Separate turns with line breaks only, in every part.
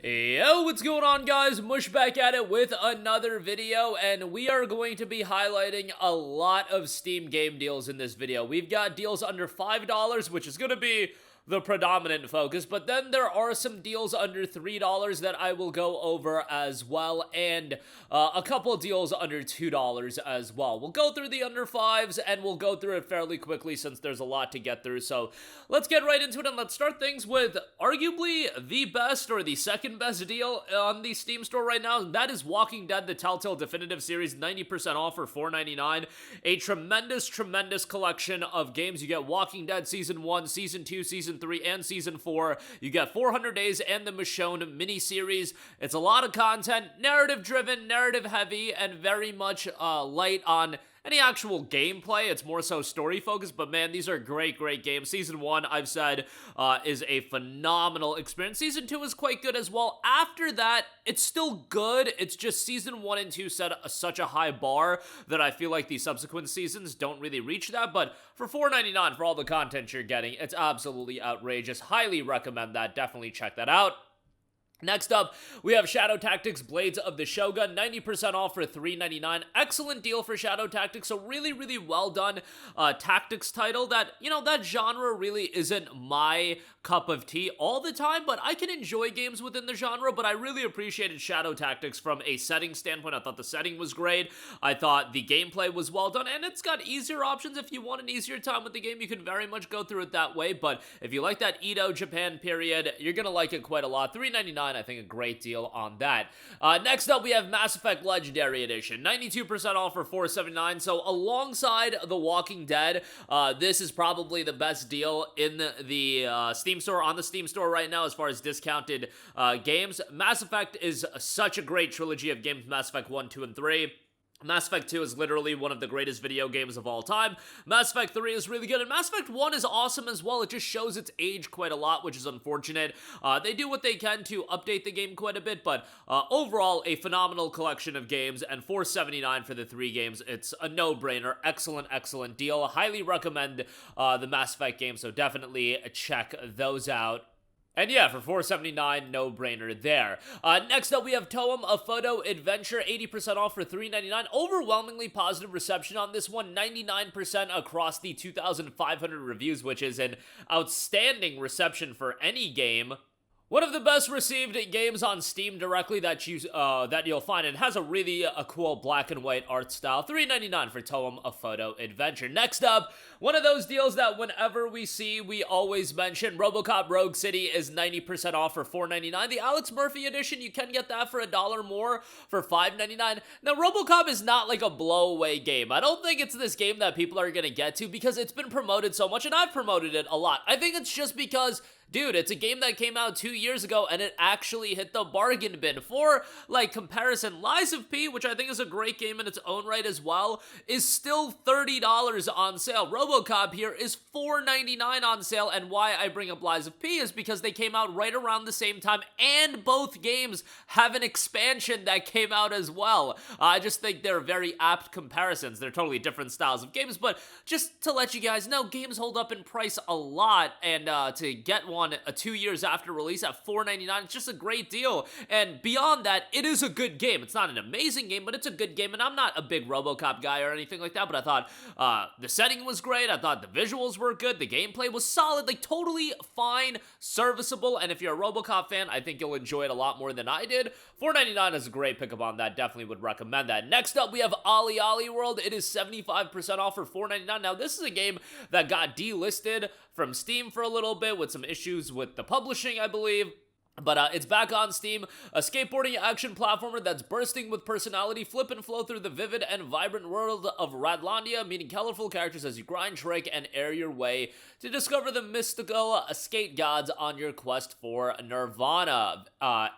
Yo, what's going on, guys? Mush back at it with another video, and we are going to be highlighting a lot of Steam game deals in this video. We've got deals under $5, which is going to be the predominant focus, but then there are some deals under $3 that I will go over as well, and a couple deals under $2 as well. We'll go through the under 5s, and we'll go through it fairly quickly since there's a lot to get through, so let's get right into it, and let's start things with arguably the best or the second best deal on the Steam store right now. That is Walking Dead, the Telltale Definitive Series, 90% off for $4.99. A tremendous collection of games. You get Walking Dead Season 1, Season 2, Season 3, and Season 4. You get 400 Days and the Michonne miniseries. It's a lot of content, narrative-driven, narrative-heavy, and very much light on any actual gameplay. It's more so story-focused, but man, these are great games. Season 1, I've said, is a phenomenal experience. Season 2 is quite good as well. After that, it's still good. It's just Season 1 and 2 set such a high bar that I feel like the subsequent seasons don't really reach that, but for $4.99 for all the content you're getting, it's absolutely outrageous. Highly recommend that. Definitely check that out. Next up, we have Shadow Tactics Blades of the Shogun, 90% off for $3.99. Excellent deal for Shadow Tactics, so really well done tactics title that, you know, that genre really isn't my cup of tea all the time, but I can enjoy games within the genre, but I really appreciated Shadow Tactics from a setting standpoint. I thought the setting was great. I thought the gameplay was well done, and it's got easier options. If you want an easier time with the game, you can very much go through it that way, but if you like that Edo Japan period, you're gonna like it quite a lot. $3.99, I think a great deal on that. Next up, we have Mass Effect Legendary Edition, 92% off for $4.79. So alongside The Walking Dead, this is probably the best deal in the Steam store, on the Steam store right now as far as discounted games. Mass Effect is such a great trilogy of games, Mass Effect 1, 2, and 3. Mass Effect 2 is literally one of the greatest video games of all time. Mass Effect 3 is really good, and Mass Effect 1 is awesome as well. It just shows its age quite a lot, which is unfortunate. They do what they can to update the game quite a bit, but overall, a phenomenal collection of games, and $4.79 for the 3 games. It's a no-brainer. Excellent deal. I highly recommend the Mass Effect games, so definitely check those out. And yeah, for $4.79, no-brainer there. Next up, we have Toem, a photo adventure, 80% off for $3.99. Overwhelmingly positive reception on this one, 99% across the 2,500 reviews, which is an outstanding reception for any game. One of the best received games on Steam directly that you'll find. It has a really cool black and white art style. $3.99 for Toem, a photo adventure. Next up, one of those deals that whenever we see, we always mention. RoboCop Rogue City is 90% off for $4.99. The Alex Murphy edition, you can get that for $1 more for $5.99. Now, RoboCop is not like a blowaway game. I don't think it's this game that people are going to get to because it's been promoted so much, and I've promoted it a lot. I think it's just because, dude, it's a game that came out 2 years ago, and it actually hit the bargain bin. For, like, comparison, Lies of P, which I think is a great game in its own right as well, is still $30 on sale. RoboCop here is $4.99 on sale, and why I bring up Lies of P is because they came out right around the same time, and both games have an expansion that came out as well. I just think they're very apt comparisons. They're totally different styles of games, but just to let you guys know, games hold up in price a lot, and to get one 2 years after release at $4.99, it's just a great deal. And beyond that, it is a good game. It's not an amazing game, but it's a good game, and I'm not a big RoboCop guy or anything like that, but I thought the setting was great. I thought the visuals were good. The gameplay was solid, like totally fine, serviceable, and if you're a RoboCop fan, I think you'll enjoy it a lot more than I did. $4.99 is a great pickup on that. Definitely would recommend that. Next up, we have OlliOlli World. It is 75% off for $4.99. Now, this is a game that got delisted from Steam for a little bit with some issues with the publishing, I believe. But it's back on Steam, a skateboarding action platformer that's bursting with personality. Flip and flow through the vivid and vibrant world of Radlandia, meeting colorful characters as you grind, trick, and air your way to discover the mystical skate gods on your quest for Nirvana.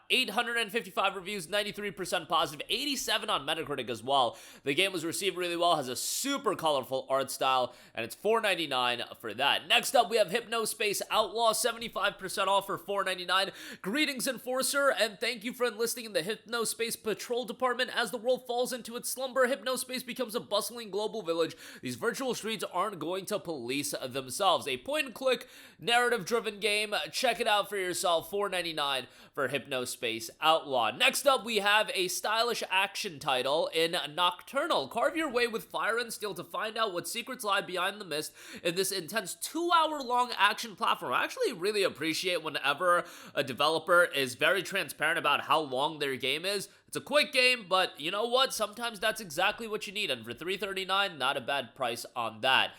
855 reviews, 93% positive, 87 on Metacritic as well. The game was received really well, has a super colorful art style, and it's $4.99 for that. Next up, we have Hypnospace Outlaw, 75% off for $4.99. Greetings, Enforcer, and thank you for enlisting in the Hypnospace Patrol Department. As the world falls into its slumber, Hypnospace becomes a bustling global village. These virtual streets aren't going to police themselves. A point-and-click, narrative-driven game. Check it out for yourself. $4.99 for Hypnospace. Hypnospace Outlaw. Next up, we have a stylish action title in Nocturnal. Carve your way with fire and steel to find out what secrets lie behind the mist in this intense 2-hour-long action platform. I actually really appreciate whenever a developer is very transparent about how long their game is. It's a quick game, but you know what? Sometimes that's exactly what you need, and for $3.39, not a bad price on that.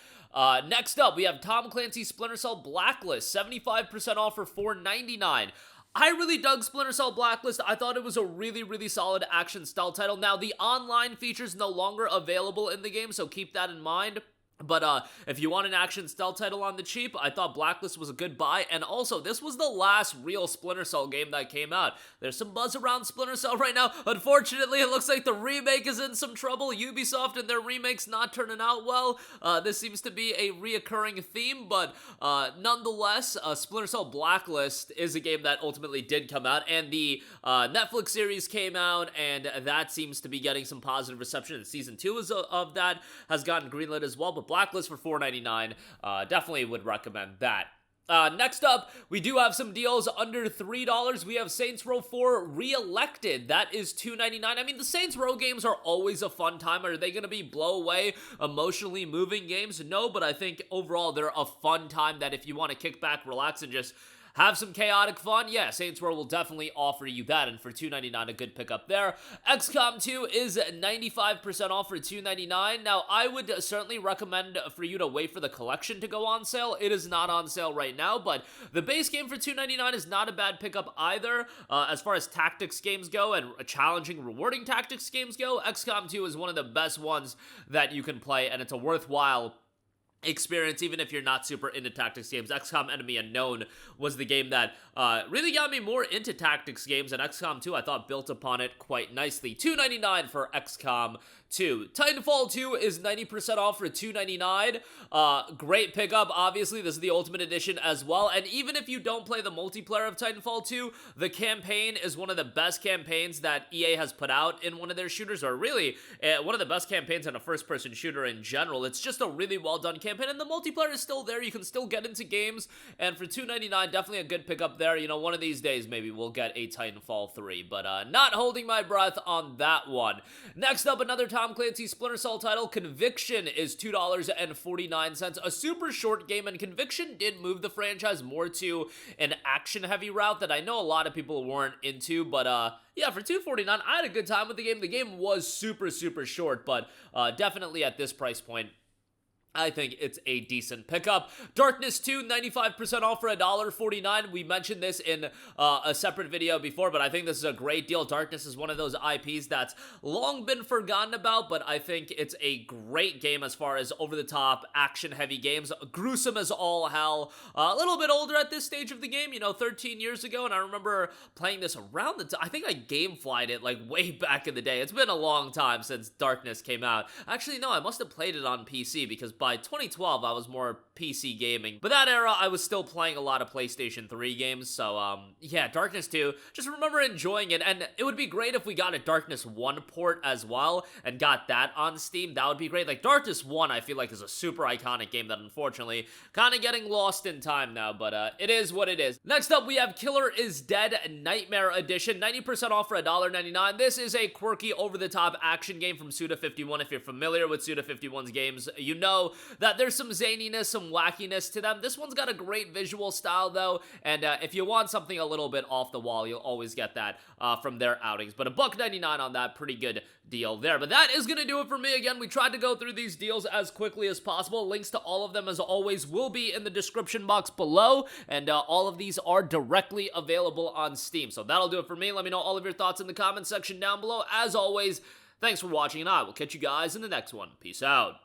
Next up, we have Tom Clancy's Splinter Cell Blacklist, 75% off for $4.99. I really dug Splinter Cell Blacklist. I thought it was a really, really solid action style title. Now, the online features no longer available in the game, so keep that in mind. But if you want an action stealth title on the cheap, I thought Blacklist was a good buy. And also, this was the last real Splinter Cell game that came out. There's some buzz around Splinter Cell right now. Unfortunately, it looks like the remake is in some trouble. Ubisoft and their remakes not turning out well. This seems to be a reoccurring theme, but nonetheless, Splinter Cell Blacklist is a game that ultimately did come out. And the Netflix series came out, and that seems to be getting some positive reception. And Season 2 of that has gotten greenlit as well, but Blacklist for $4.99, definitely would recommend that. Next up, we do have some deals under $3. We have Saints Row 4 Re-Elected. That is $2.99. I mean, the Saints Row games are always a fun time. Are they going to be blow-away, emotionally moving games? No, but I think overall they're a fun time that if you want to kick back, relax, and just have some chaotic fun, yeah, Saints Row will definitely offer you that, and for $2.99, a good pickup there. XCOM 2 is 95% off for $2.99. Now, I would certainly recommend for you to wait for the collection to go on sale. It is not on sale right now, but the base game for $2.99 is not a bad pickup either. As far as tactics games go, and challenging, rewarding tactics games go, XCOM 2 is one of the best ones that you can play, and it's a worthwhile experience, even if you're not super into tactics games. XCOM Enemy Unknown was the game that really got me more into tactics games, and XCOM 2 I thought built upon it quite nicely. $2.99 for XCOM 2. Titanfall 2 is 90% off for $2.99. Great pickup. Obviously, this is the Ultimate Edition as well, and even if you don't play the multiplayer of Titanfall 2, the campaign is one of the best campaigns that EA has put out in one of their shooters, or really one of the best campaigns in a first-person shooter in general. It's just a really well-done campaign, and the multiplayer is still there. You can still get into games, and for $2.99, definitely a good pickup there. You know, one of these days, maybe we'll get a Titanfall 3, but not holding my breath on that one. Next up, another Tom Clancy Splinter Cell title, Conviction, is $2.49. A super short game, and Conviction did move the franchise more to an action-heavy route that I know a lot of people weren't into, but yeah, for $2.49, I had a good time with the game. The game was super, super short, but definitely at this price point, I think it's a decent pickup. Darkness 2, 95% off for $1.49. We mentioned this in a separate video before, but I think this is a great deal. Darkness is one of those IPs that's long been forgotten about, but I think it's a great game as far as over-the-top, action-heavy games. Gruesome as all hell. A little bit older at this stage of the game, you know, 13 years ago, and I remember playing this around the time. I think I gameflied it, like, way back in the day. It's been a long time since Darkness came out. Actually, no, I must have played it on PC, because by 2012, I was more PC gaming. But that era, I was still playing a lot of PlayStation 3 games, so, yeah, Darkness 2, just remember enjoying it, and it would be great if we got a Darkness 1 port as well, and got that on Steam. That would be great. Like, Darkness 1, I feel like, is a super iconic game that, unfortunately, kind of getting lost in time now, but, it is what it is. Next up, we have Killer is Dead Nightmare Edition, 90% off for $1.99. This is a quirky, over-the-top action game from Suda51. If you're familiar with Suda51's games, you know that there's some zaniness, some wackiness to them. This one's got a great visual style, though, and if you want something a little bit off the wall, you'll always get that from their outings. But $1.99 on that, pretty good deal there. But that is going to do it for me. Again, we tried to go through these deals as quickly as possible. Links to all of them, as always, will be in the description box below, and all of these are directly available on Steam. So that'll do it for me. Let me know all of your thoughts in the comment section down below. As always, thanks for watching, and I will catch you guys in the next one. Peace out.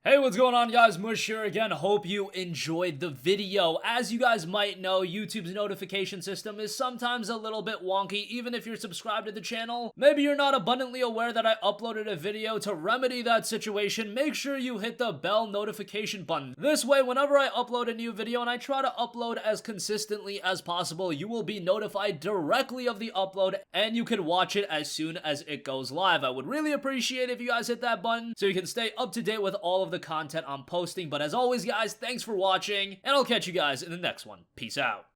Hey, what's going on, guys? Mush here again. Hope you enjoyed the video. As you guys might know, YouTube's notification system is sometimes a little bit wonky, even if you're subscribed to the channel. Maybe you're not abundantly aware that I uploaded a video. To remedy that situation, make sure you hit the bell notification button. This way, whenever I upload a new video, and I try to upload as consistently as possible, you will be notified directly of the upload, and you can watch it as soon as it goes live. I would really appreciate if you guys hit that button so you can stay up to date with all of the content I'm posting. But as always, guys, thanks for watching, and I'll catch you guys in the next one. Peace out.